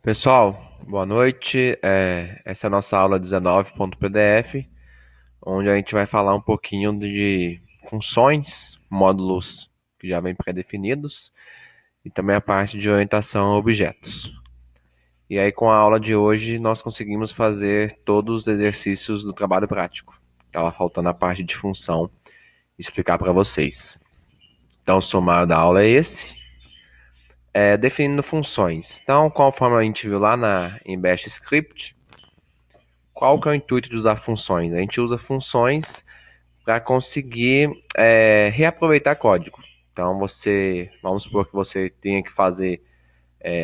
Pessoal, boa noite. Essa é a nossa aula 19.pdf, onde a gente vai falar um pouquinho de funções, módulos que já vêm pré-definidos e também a parte de orientação a objetos. E aí, com a aula de hoje, nós conseguimos fazer todos os exercícios do trabalho prático. Estava faltando a parte de função explicar para vocês. Então, o sumário da aula é esse. Definindo funções. Então, conforme a gente viu lá em Bash Script, qual que é o intuito de usar funções? A gente usa funções para conseguir reaproveitar código. Então, vamos supor que você tenha que fazer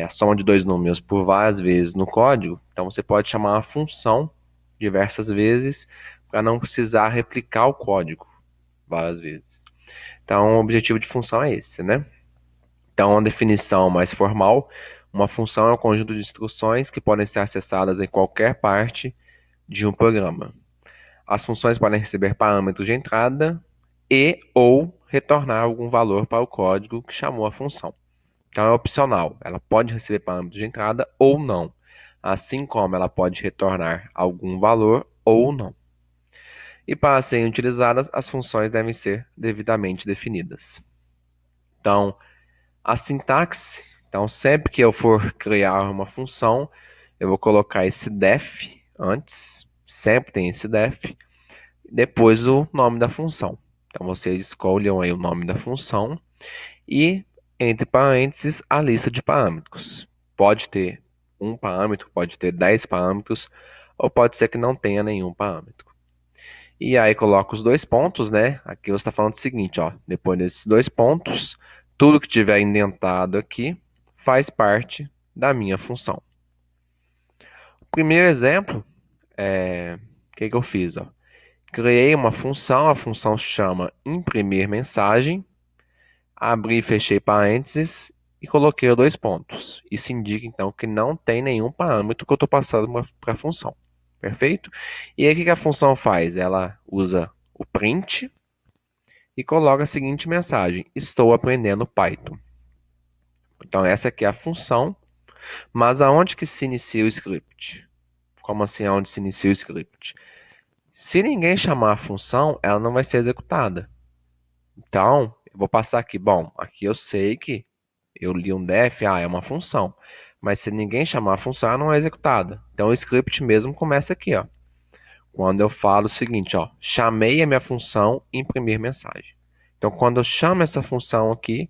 a soma de dois números por várias vezes no código. Então, você pode chamar uma função diversas vezes para não precisar replicar o código várias vezes. Então, o objetivo de função é esse, né? Então, uma definição mais formal, uma função é um conjunto de instruções que podem ser acessadas em qualquer parte de um programa. As funções podem receber parâmetros de entrada e ou retornar algum valor para o código que chamou a função. Então é opcional, ela pode receber parâmetros de entrada ou não, assim como ela pode retornar algum valor ou não. E para serem utilizadas, as funções devem ser devidamente definidas. Então, a sintaxe, então sempre que eu for criar uma função, eu vou colocar esse def antes, sempre tem esse def, depois o nome da função. Então vocês escolham aí o nome da função e entre parênteses a lista de parâmetros. Pode ter um parâmetro, pode ter 10 parâmetros, ou pode ser que não tenha nenhum parâmetro. E aí coloca os dois pontos, né? Aqui você está falando o seguinte, ó, depois desses dois pontos, tudo que tiver indentado aqui faz parte da minha função. O primeiro exemplo o que eu fiz, ó? Criei uma função, a função se chama imprimir mensagem, abri e fechei parênteses e coloquei dois pontos. Isso indica então que não tem nenhum parâmetro que eu estou passando para a função. Perfeito? E aí o que a função faz? Ela usa o print e coloca a seguinte mensagem: estou aprendendo Python. Então essa aqui é a função, mas aonde que se inicia o script? Como assim aonde se inicia o script? Se ninguém chamar a função, ela não vai ser executada. Então, eu vou passar aqui. Bom, aqui eu sei que eu li um def, é uma função. Mas se ninguém chamar a função, ela não é executada. Então, o script mesmo começa aqui, ó. Quando eu falo o seguinte, ó, chamei a minha função imprimir mensagem. Então, quando eu chamo essa função aqui,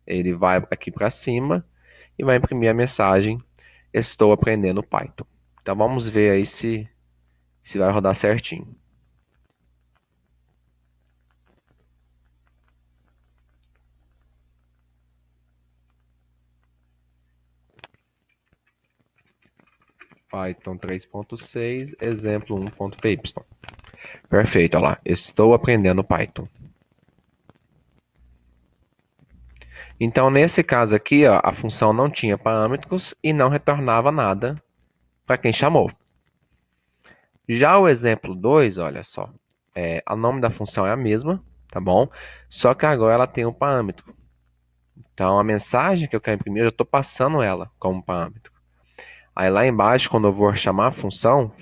ele vai aqui para cima e vai imprimir a mensagem estou aprendendo Python. Então, vamos ver aí se vai rodar certinho. Python 3.6, exemplo 1.py. Perfeito, olha lá. Estou aprendendo Python. Então, nesse caso aqui, ó, a função não tinha parâmetros e não retornava nada para quem chamou. Já o exemplo 2, olha só, o nome da função é a mesma, tá bom? Só que agora ela tem um parâmetro. Então, a mensagem que eu quero imprimir, eu estou passando ela como parâmetro. Aí lá embaixo, quando eu for chamar a função,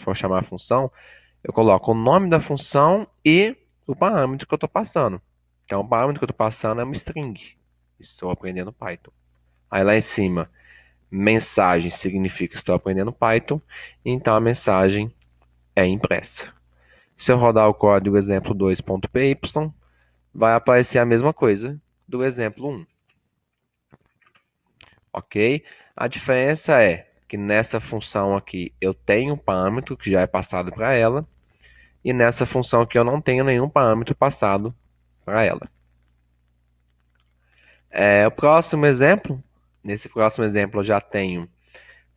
eu coloco o nome da função e o parâmetro que eu estou passando. Então, o parâmetro que eu estou passando é uma string. Estou aprendendo Python. Aí lá em cima, mensagem significa estou aprendendo Python. Então, a mensagem é impressa. Se eu rodar o código exemplo 2.py, vai aparecer a mesma coisa do exemplo 1. Ok? A diferença é que nessa função aqui eu tenho um parâmetro que já é passado para ela. E nessa função aqui eu não tenho nenhum parâmetro passado para ela. O próximo exemplo, nesse próximo exemplo eu já tenho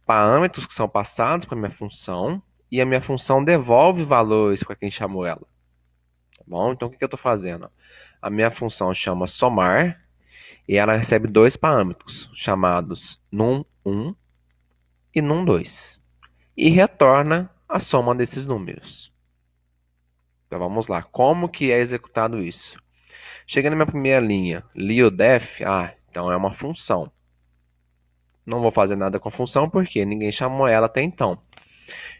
parâmetros que são passados para minha função e a minha função devolve valores para quem chamou ela. Tá bom? Então o que eu estou fazendo? A minha função chama somar e ela recebe dois parâmetros chamados num1 e num2 e retorna a soma desses números. Então vamos lá, como que é executado isso? Chega na minha primeira linha, li o def, então é uma função. Não vou fazer nada com a função porque ninguém chamou ela até então.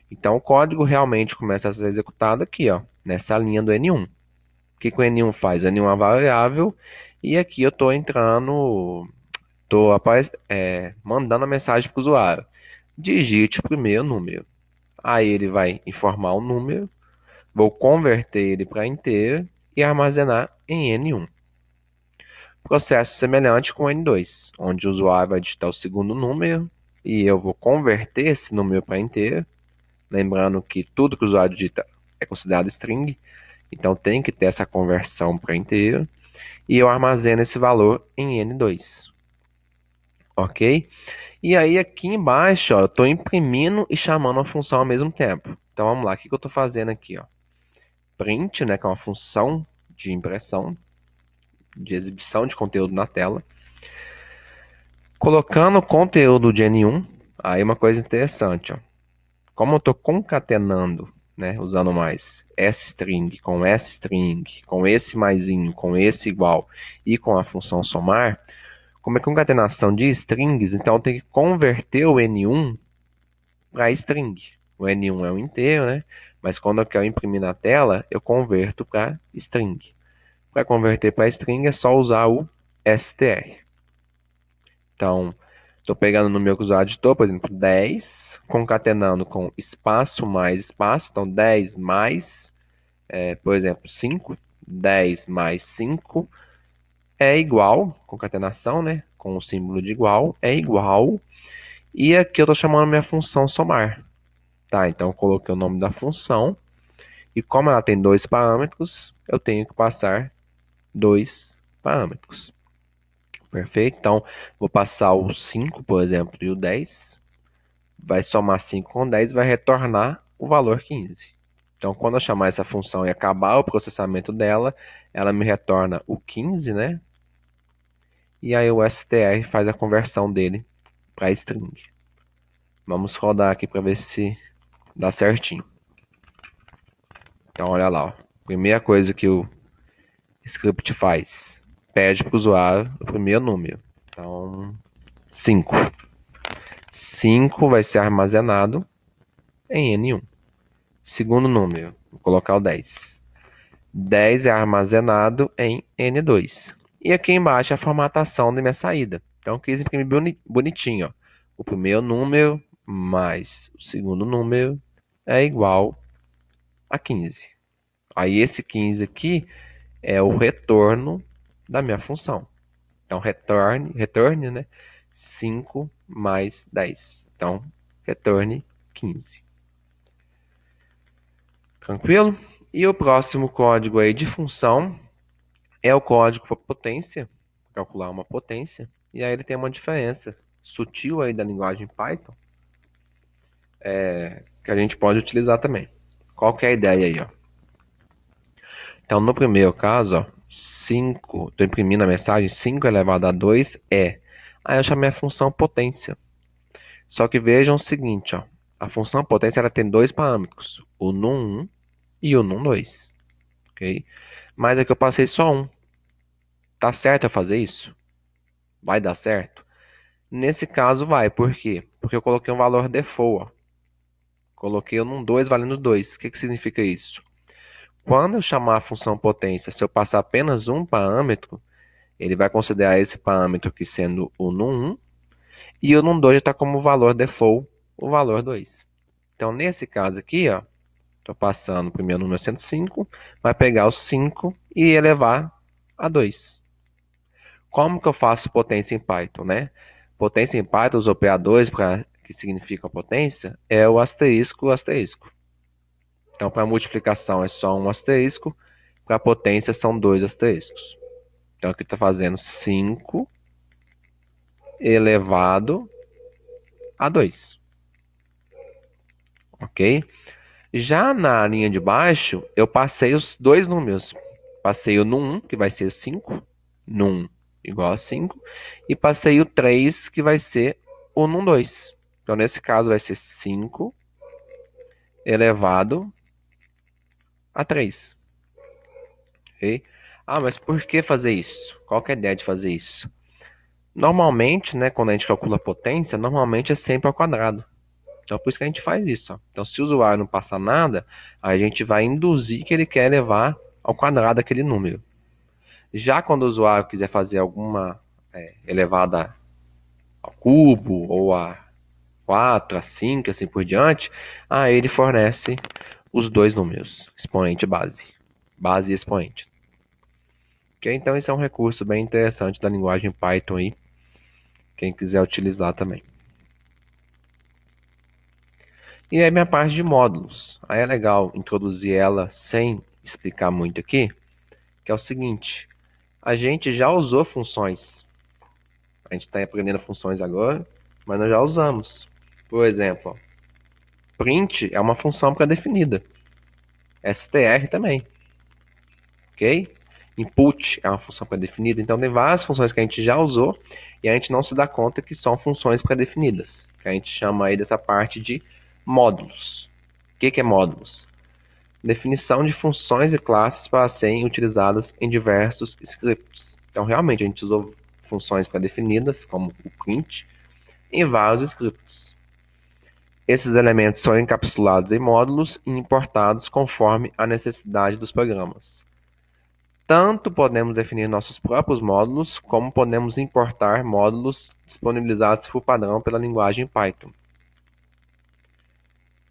Então o código realmente começa a ser executado aqui, ó, nessa linha do N1. O que que o N1 faz? O N1 é uma variável e aqui eu estou entrando, estou mandando a mensagem para o usuário. Digite o primeiro número. Aí ele vai informar o número, vou converter ele para inteiro e armazenar em N1. Processo semelhante com o N2, onde o usuário vai digitar o segundo número e eu vou converter esse número para inteiro. Lembrando que tudo que o usuário digita é considerado string, então tem que ter essa conversão para inteiro. E eu armazeno esse valor em N2. Ok? E aí aqui embaixo, ó, eu estou imprimindo e chamando a função ao mesmo tempo. Então vamos lá, o que que eu estou fazendo aqui? Ó? Print, né, que é uma função de impressão, de exibição de conteúdo na tela. Colocando o conteúdo de N1, aí uma coisa interessante, ó. Como eu estou concatenando, né, usando mais string, com esse maisinho, com esse igual e com a função somar, como é concatenação de strings, então eu tenho que converter o N1 para string. O N1 é um inteiro, né? Mas quando eu quero imprimir na tela, eu converto para string. Para converter para string é só usar o str. Então, estou pegando no meu usuário digitou, por exemplo, 10, concatenando com espaço mais espaço. Então, 10 mais, por exemplo, 5. 10 mais 5 é igual, concatenação, né? Com o símbolo de igual, é igual. E aqui eu estou chamando minha função somar. Tá, então eu coloquei o nome da função. E como ela tem dois parâmetros, eu tenho que passar dois parâmetros. Perfeito? Então, vou passar o 5, por exemplo, e o 10. Vai somar 5 com 10 e vai retornar o valor 15. Então, quando eu chamar essa função e acabar o processamento dela, ela me retorna o 15, né? E aí o str faz a conversão dele para string. Vamos rodar aqui para ver se dá certinho. Então, olha lá. Ó. Primeira coisa que o script faz, pede para o usuário o primeiro número. Então, 5. 5 vai ser armazenado em N1. Segundo número, vou colocar o 10. 10 é armazenado em N2. E aqui embaixo a formatação da minha saída. Então, eu quis imprimir bonitinho. Ó. O primeiro número mais o segundo número é igual a 15. Aí esse 15 aqui é o retorno da minha função. Então, return, né? 5 mais 10. Então, retorne 15. Tranquilo? E o próximo código aí de função é o código para potência, calcular uma potência. E aí ele tem uma diferença sutil aí da linguagem Python, que a gente pode utilizar também. Qual que é a ideia aí, ó? Então, no primeiro caso, ó, 5, estou imprimindo a mensagem, 5 elevado a 2 é. Aí eu chamei a função potência. Só que vejam o seguinte, ó, a função potência ela tem dois parâmetros, o num1 e o num2, ok? Mas aqui eu passei só um. Tá certo eu fazer isso? Vai dar certo? Nesse caso vai, por quê? Porque eu coloquei um valor default, ó. Coloquei o num2 valendo 2. O que que significa isso? Quando eu chamar a função potência, se eu passar apenas um parâmetro, ele vai considerar esse parâmetro aqui sendo o num1 e o num2 está como valor default, o valor 2. Então, nesse caso aqui, ó, estou passando o primeiro número 105, vai pegar o 5 e elevar a 2. Como que eu faço potência em Python, né? Potência em Python, os operadores que significam potência, é o asterisco, asterisco. Então, para multiplicação é só um asterisco, para potência são dois asteriscos. Então, aqui está fazendo 5 elevado a 2. Ok? Já na linha de baixo, eu passei os dois números. Passei o num1, que vai ser 5, num igual a 5, e passei o 3, que vai ser o num2. Então, nesse caso, vai ser 5 elevado a 3. Ok? Ah, mas por que fazer isso? Qual que é a ideia de fazer isso? Normalmente, né, quando a gente calcula a potência, normalmente é sempre ao quadrado. Então, por isso que a gente faz isso. Ó. Então, se o usuário não passar nada, a gente vai induzir que ele quer levar ao quadrado aquele número. Já quando o usuário quiser fazer alguma elevada ao cubo, ou a 4, a 5, assim por diante, aí ele fornece os dois números, expoente e base. Base e expoente. Ok? Então, esse é um recurso bem interessante da linguagem Python aí, quem quiser utilizar também. E aí minha parte de módulos. Aí é legal introduzir ela sem explicar muito aqui, que é o seguinte, a gente já usou funções. A gente está aprendendo funções agora, mas nós já usamos. Por exemplo, ó, print é uma função pré-definida. str também, ok? Input é uma função pré-definida. Então tem várias funções que a gente já usou e a gente não se dá conta que são funções pré-definidas. Que a gente chama aí dessa parte de módulos. O que é módulos? Definição de funções e classes para serem utilizadas em diversos scripts. Então, realmente, a gente usou funções pré-definidas, como o print, em vários scripts. Esses elementos são encapsulados em módulos e importados conforme a necessidade dos programas. Tanto podemos definir nossos próprios módulos, como podemos importar módulos disponibilizados por padrão pela linguagem Python.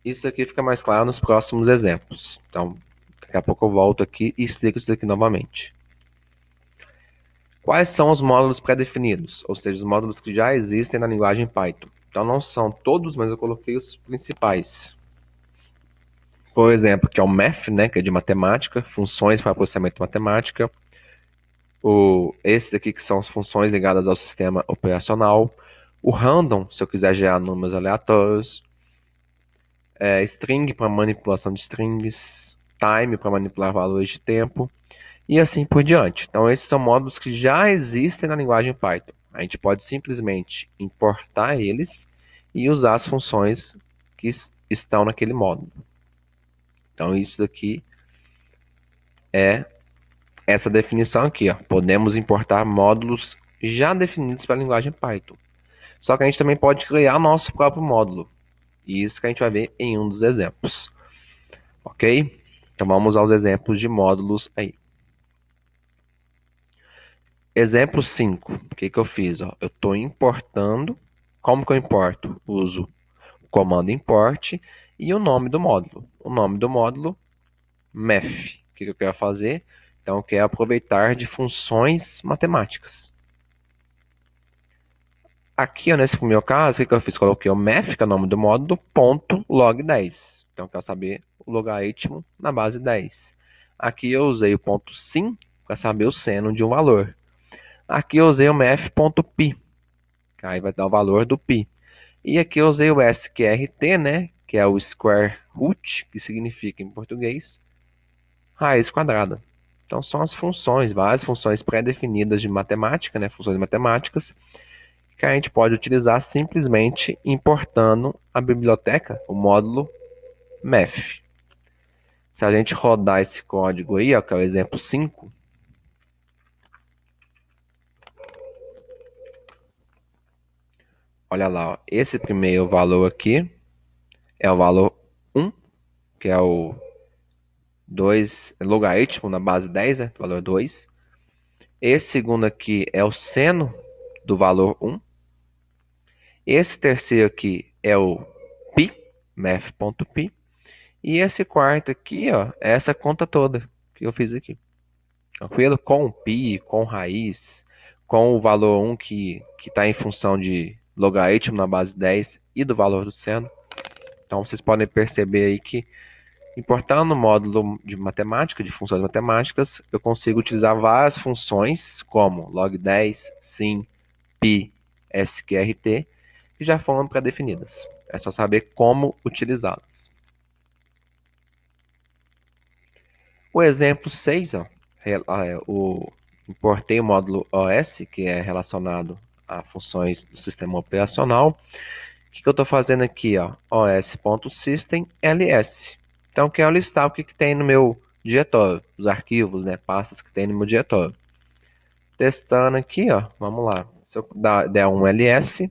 Isso aqui fica mais claro nos próximos exemplos. Então, daqui a pouco eu volto aqui e explico isso aqui novamente. Quais são os módulos pré-definidos? Ou seja, os módulos que já existem na linguagem Python. Então, não são todos, mas eu coloquei os principais. Por exemplo, que é o math, né, que é de matemática, funções para processamento de matemática. Esse daqui que são as funções ligadas ao sistema operacional. O random, se eu quiser gerar números aleatórios. String para manipulação de strings. Time para manipular valores de tempo. E assim por diante. Então, esses são módulos que já existem na linguagem Python. A gente pode simplesmente importar eles e usar as funções que estão naquele módulo. Então, isso daqui é essa definição aqui. Ó. Podemos importar módulos já definidos para a linguagem Python. Só que a gente também pode criar nosso próprio módulo. E isso que a gente vai ver em um dos exemplos. Ok? Então, vamos aos exemplos de módulos aí. Exemplo 5. O que eu fiz? Ó? Eu estou importando. Como que eu importo? Uso o comando import e o nome do módulo. O nome do módulo, math. O que eu quero fazer? Então, eu quero aproveitar de funções matemáticas. Aqui, ó, nesse meu caso, o que eu fiz? Coloquei o math, que é o nome do módulo, ponto log 10. Então, eu quero saber o logaritmo na base 10. Aqui eu usei o ponto sim para saber o seno de um valor. Aqui eu usei o math.pi, que aí vai dar o valor do pi. E aqui eu usei o sqrt, né, que é o square root, que significa em português raiz quadrada. Então são as funções, várias funções pré-definidas de matemática, né, funções matemáticas, que a gente pode utilizar simplesmente importando a biblioteca, o módulo math. Se a gente rodar esse código aí, ó, que é o exemplo 5, olha lá, ó, esse primeiro valor aqui é o valor 1, que é o 2 logaritmo na base 10, né, valor 2. Esse segundo aqui é o seno do valor 1. Esse terceiro aqui é o pi, math.pi. E esse quarto aqui, ó, é essa conta toda que eu fiz aqui. Tranquilo? Com o pi, com raiz, com o valor 1 que está em função de logaritmo na base 10 e do valor do seno. Então vocês podem perceber aí que importando o módulo de matemática, de funções matemáticas, eu consigo utilizar várias funções, como log10, sim, pi, sqrt, que já foram pré-definidas. É só saber como utilizá-las. O exemplo 6, ó, importei o módulo OS, que é relacionado a funções do sistema operacional. O que eu estou fazendo aqui? os.system.ls. Então, eu quero listar o que tem no meu diretório, os arquivos, né, pastas que tem no meu diretório. Testando aqui, ó, vamos lá. Se eu der um ls,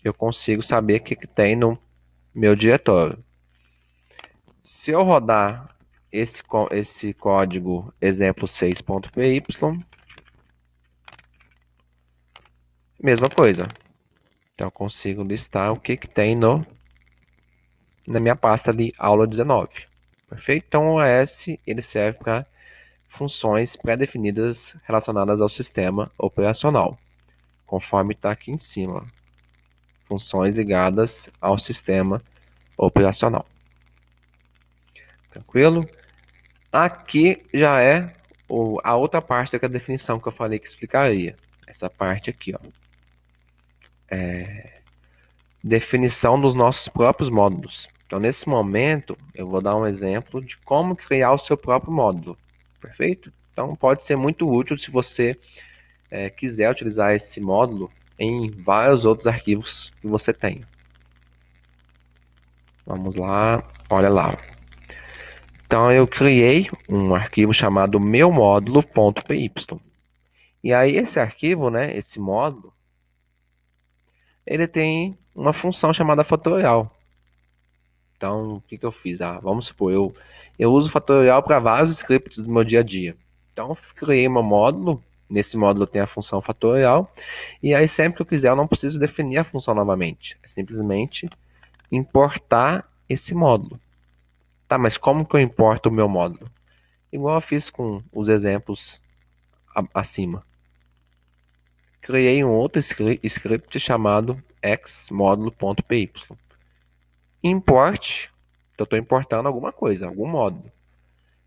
eu consigo saber o que tem no meu diretório. Se eu rodar esse código exemplo 6.py, mesma coisa. Então eu consigo listar o que tem na minha pasta de aula 19. Perfeito? Então o OS ele serve para funções pré-definidas relacionadas ao sistema operacional, conforme está aqui em cima. Funções ligadas ao sistema operacional. Tranquilo? Aqui já é a outra parte da definição que eu falei que explicaria. Essa parte aqui, ó. Definição dos nossos próprios módulos. Então, nesse momento, eu vou dar um exemplo de como criar o seu próprio módulo. Perfeito? Então, pode ser muito útil se você quiser utilizar esse módulo em vários outros arquivos que você tem. Vamos lá, olha lá. Então, eu criei um arquivo chamado meumódulo.py. E aí, esse arquivo, né, esse módulo, ele tem uma função chamada fatorial. Então, o que eu fiz? Vamos supor, eu uso fatorial para vários scripts do meu dia a dia. Então, eu criei um módulo. Nesse módulo tem a função fatorial. E aí, sempre que eu quiser, eu não preciso definir a função novamente. É simplesmente importar esse módulo. Tá, mas como que eu importo o meu módulo? Igual eu fiz com os exemplos acima. Criei um outro script chamado xmódulo.py. Import, eu estou importando alguma coisa, algum módulo.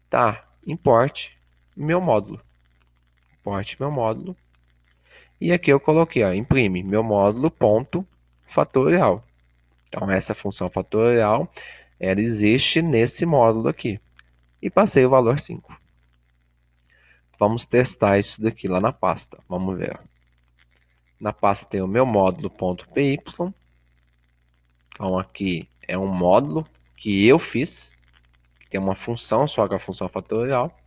Tá, import meu módulo. Import meu módulo. E aqui eu coloquei, ó, imprime meu módulo ponto fatorial. Então essa função fatorial, ela existe nesse módulo aqui. E passei o valor 5. Vamos testar isso daqui lá na pasta. Vamos ver. Na pasta tem o meu módulo.py. Então aqui é um módulo que eu fiz, que tem uma função, só que a função fatorial.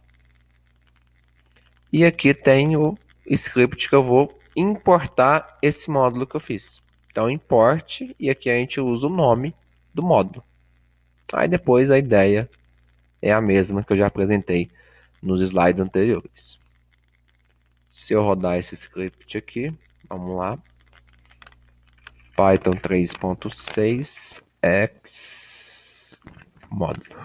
E aqui tem o script que eu vou importar esse módulo que eu fiz. Então import, e aqui a gente usa o nome do módulo. Aí depois a ideia é a mesma que eu já apresentei nos slides anteriores. Se eu rodar esse script aqui, vamos lá. Python 3.6 x módulo.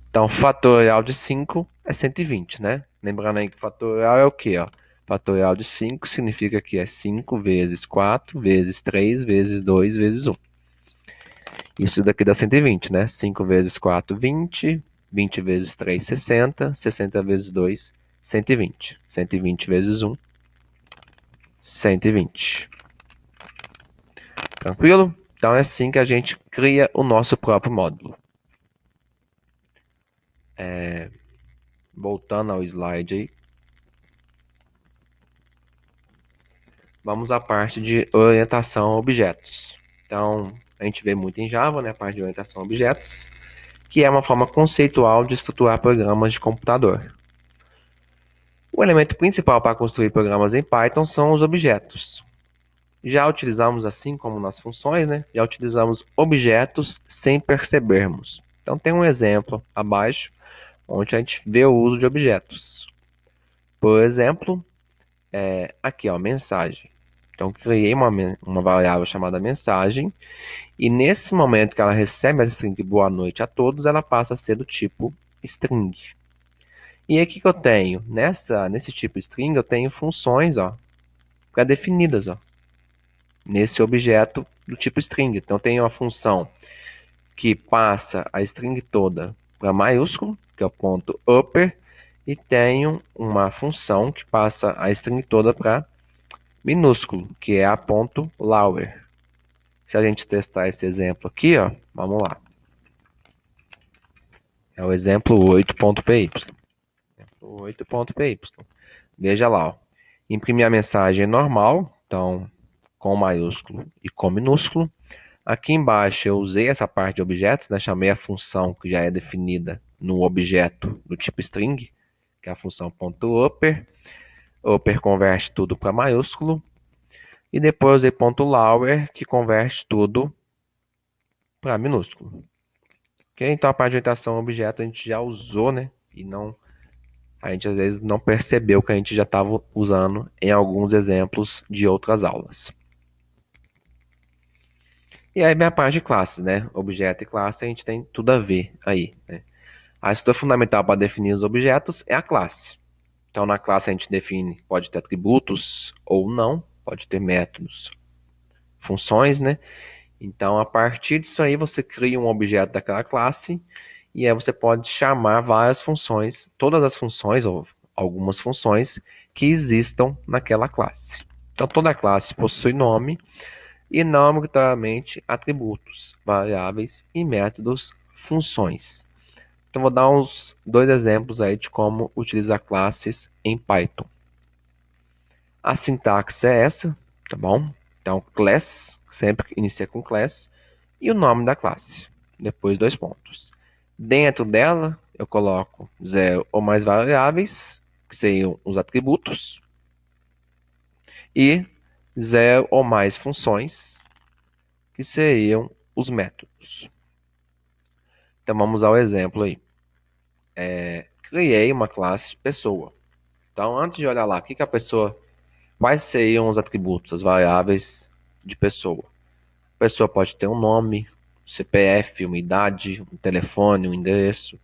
Então, fatorial de 5 é 120, né? Lembrando aí que fatorial é o quê? Ó? Fatorial de 5 significa que é 5 vezes 4 vezes 3 vezes 2 vezes 1. Isso daqui dá 120, né? 5 vezes 4, 20. 20 vezes 3, 60. 60 vezes 2, 120. 120 vezes 1, 120. Tranquilo? Então é assim que a gente cria o nosso próprio módulo. Voltando ao slide aí. Vamos à parte de orientação a objetos. Então, a gente vê muito em Java, né, a parte de orientação a objetos, que é uma forma conceitual de estruturar programas de computador. O elemento principal para construir programas em Python são os objetos. Já utilizamos, assim como nas funções, né, já utilizamos objetos sem percebermos. Então, tem um exemplo abaixo, onde a gente vê o uso de objetos. Por exemplo, aqui, ó, mensagem. Então, criei uma variável chamada mensagem, e nesse momento que ela recebe a string boa noite a todos, ela passa a ser do tipo string. E aí, o que eu tenho? Nesse tipo string, eu tenho funções, ó, pré-definidas, ó, nesse objeto do tipo string. Então, eu tenho uma função que passa a string toda para maiúsculo, que é o ponto upper, e tenho uma função que passa a string toda para minúsculo, que é a ponto lower. Se a gente testar esse exemplo aqui, ó, vamos lá. É o exemplo 8.py. 8.py. Veja lá, ó. Imprimir a mensagem normal, então com maiúsculo e com minúsculo. Aqui embaixo eu usei essa parte de objetos, né? Chamei a função que já é definida no objeto do tipo string, que é a função .upper. upper converte tudo para maiúsculo, e depois usei ponto lower, que converte tudo para minúsculo. Ok? Então a parte de orientação a objeto a gente já usou, né? E não, a gente às vezes não percebeu que a gente já estava usando em alguns exemplos de outras aulas. E aí minha parte de classes, né? Objeto e classe a gente tem tudo a ver aí, né? A estrutura fundamental para definir os objetos é a classe. Então na classe a gente define, pode ter atributos ou não, pode ter métodos, funções, né? Então a partir disso aí você cria um objeto daquela classe e aí você pode chamar várias funções, todas as funções ou algumas funções que existam naquela classe. Então toda classe possui nome e não obrigatoriamente atributos, variáveis e métodos, funções. Então vou dar uns dois exemplos aí de como utilizar classes em Python. A sintaxe é essa, tá bom? Então class, sempre inicia com class, e o nome da classe, depois dois pontos. Dentro dela eu coloco zero ou mais variáveis, que seriam os atributos, e zero ou mais funções, que seriam os métodos. Então vamos ao exemplo aí. Criei uma classe pessoa. Então antes de olhar lá, o que a pessoa, quais seriam os atributos, as variáveis de pessoa? A pessoa pode ter um nome, um CPF, uma idade, um telefone, um endereço.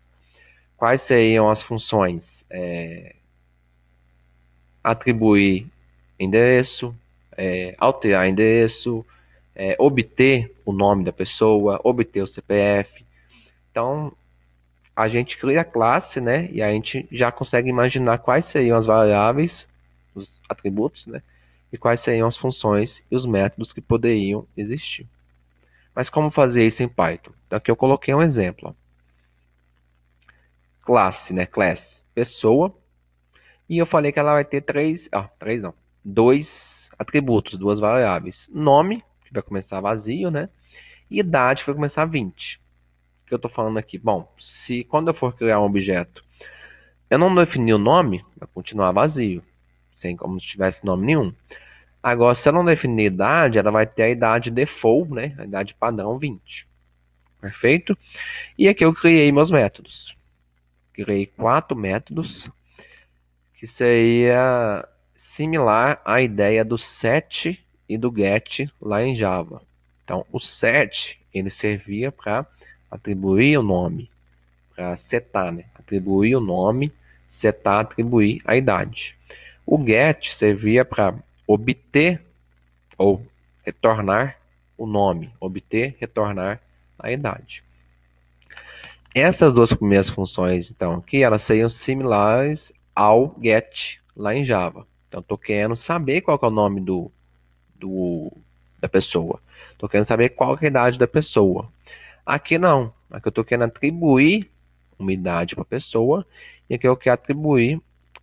Quais seriam as funções? Atribuir endereço, alterar endereço, obter o nome da pessoa, obter o CPF. Então, a gente cria a classe, né? E a gente já consegue imaginar quais seriam as variáveis, os atributos, né? E quais seriam as funções e os métodos que poderiam existir. Mas como fazer isso em Python? Então, aqui eu coloquei um exemplo. Ó. Classe, né? Class, pessoa. E eu falei que ela vai ter três não, dois atributos, duas variáveis. Nome, que vai começar vazio, né? E idade, que vai começar 20. O que eu estou falando aqui? Bom, se quando eu for criar um objeto, eu não defini o nome, vai continuar vazio, sem como se tivesse nome nenhum. Agora, se eu não definir idade, ela vai ter a idade default, né? A idade padrão 20. Perfeito? E aqui eu criei meus métodos. Criei 4 métodos, que seria similar à ideia do set e do get lá em Java. Então, o set, ele servia para atribuir o nome, para setar, né? Atribuir o nome, setar, atribuir a idade. O get servia para obter ou retornar o nome, obter, retornar a idade. Essas duas primeiras funções, então, aqui, elas seriam similares ao get lá em Java. Então, estou querendo saber qual que é o nome do, da pessoa. Estou querendo saber qual que é a idade da pessoa. Aqui não. Aqui eu estou querendo atribuir uma idade para a pessoa e aqui eu quero atribuir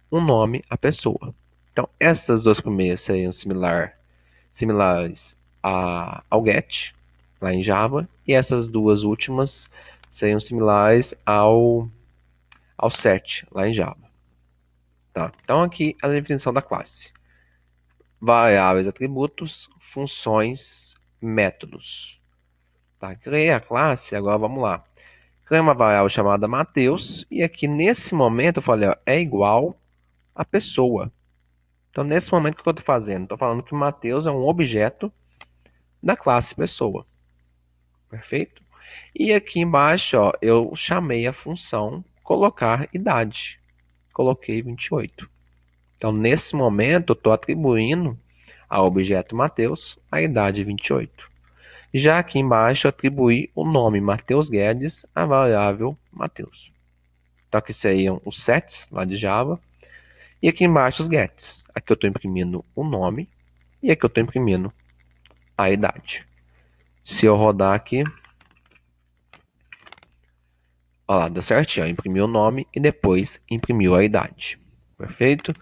um nome à pessoa. Então, essas duas primeiras seriam similares ao get, lá em Java, e essas duas últimas seriam similares ao set, lá em Java. Tá? Então, aqui a definição da classe. Variáveis, atributos, funções, métodos. Tá? Criei a classe, agora vamos lá. Criei uma variável chamada Mateus, e aqui nesse momento eu falei, ó, é igual a pessoa. Então, nesse momento, o que eu estou fazendo? Estou falando que Mateus é um objeto da classe pessoa. Perfeito? E aqui embaixo, ó, eu chamei a função colocar idade. Coloquei 28. Então, nesse momento, eu estou atribuindo ao objeto Mateus a idade 28. Já aqui embaixo, eu atribuí o nome Mateus Guedes à variável Mateus. Então, aqui seriam os sets lá de Java. E aqui embaixo, os gets. Aqui eu estou imprimindo o nome e aqui eu estou imprimindo a idade. Se eu rodar aqui, olha lá, deu certinho. Imprimiu o nome e depois imprimiu a idade. Perfeito?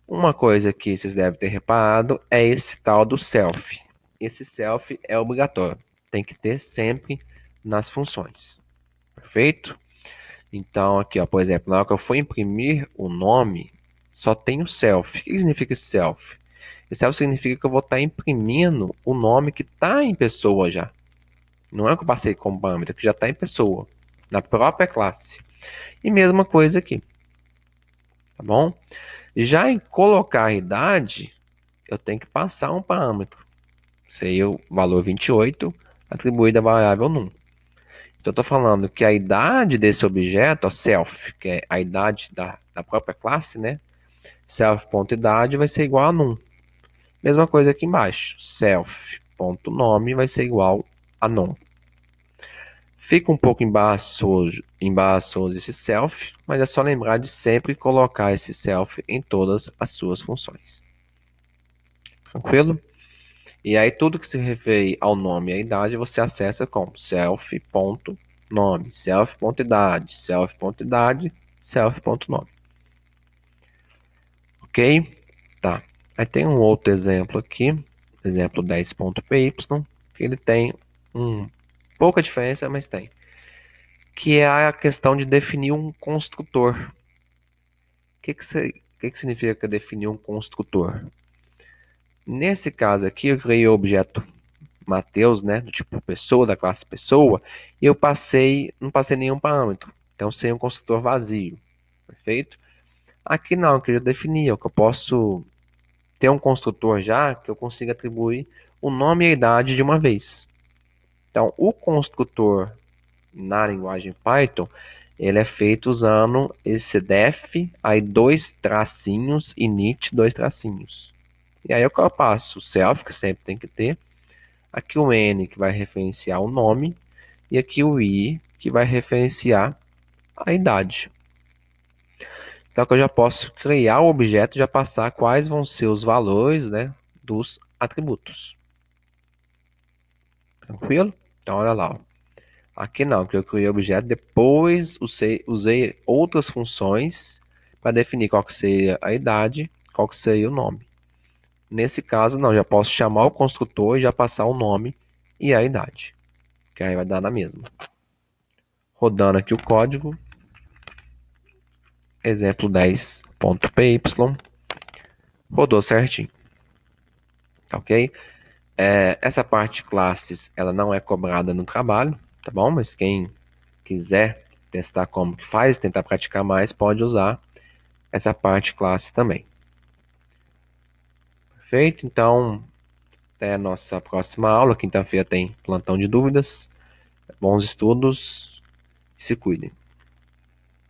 Uma coisa que vocês devem ter reparado é esse tal do self. Esse self é obrigatório. Tem que ter sempre nas funções. Perfeito? Então, aqui, ó, por exemplo, na hora que eu for imprimir o nome, só tem o self. O que significa esse self? Esse self significa que eu vou estar imprimindo o nome que está em pessoa já. Não é que eu passei como parâmetro, que já está em pessoa, na própria classe. E mesma coisa aqui, tá bom? Já em colocar a idade, eu tenho que passar um parâmetro. Seria o valor 28 atribuído à variável num. Então, eu estou falando que a idade desse objeto, ó, self, que é a idade da própria classe, né? Self.idade vai ser igual a num. Mesma coisa aqui embaixo. Self.nome vai ser igual a num. Fica um pouco embaraçoso esse self, mas é só lembrar de sempre colocar esse self em todas as suas funções. Tranquilo? E aí tudo que se refere ao nome e à idade você acessa com self.nome, self.idade, self.idade, self.nome. Ok? Tá. Aí tem um outro exemplo aqui, exemplo 10.py, que ele tem pouca diferença, mas tem. Que é a questão de definir um construtor. O que significa definir um construtor? Nesse caso aqui, eu criei o objeto Mateus, né, do tipo pessoa, da classe pessoa, e não passei nenhum parâmetro. Então, sem um construtor vazio. Perfeito? Aqui não, eu queria definir, que eu posso ter um construtor já que eu consiga atribuir o nome e a idade de uma vez. Então, o construtor na linguagem Python, ele é feito usando esse def, aí dois tracinhos, init, dois tracinhos. E aí eu passo o self, que sempre tem que ter, aqui o n, que vai referenciar o nome, e aqui o i, que vai referenciar a idade. Então aqui eu já posso criar o objeto e já passar quais vão ser os valores, né, dos atributos. Tranquilo? Então olha lá, ó. Aqui não, porque eu criei o objeto, depois usei outras funções para definir qual que seria a idade, qual que seria o nome. Nesse caso, não, já posso chamar o construtor e já passar o nome e a idade, que aí vai dar na mesma. Rodando aqui o código, exemplo 10.py, rodou certinho, tá ok? Essa parte de classes, ela não é cobrada no trabalho, tá bom? Mas quem quiser testar como que faz, tentar praticar mais, pode usar essa parte de classe também. Perfeito? Então, até a nossa próxima aula. Quinta-feira tem plantão de dúvidas. Bons estudos e se cuidem.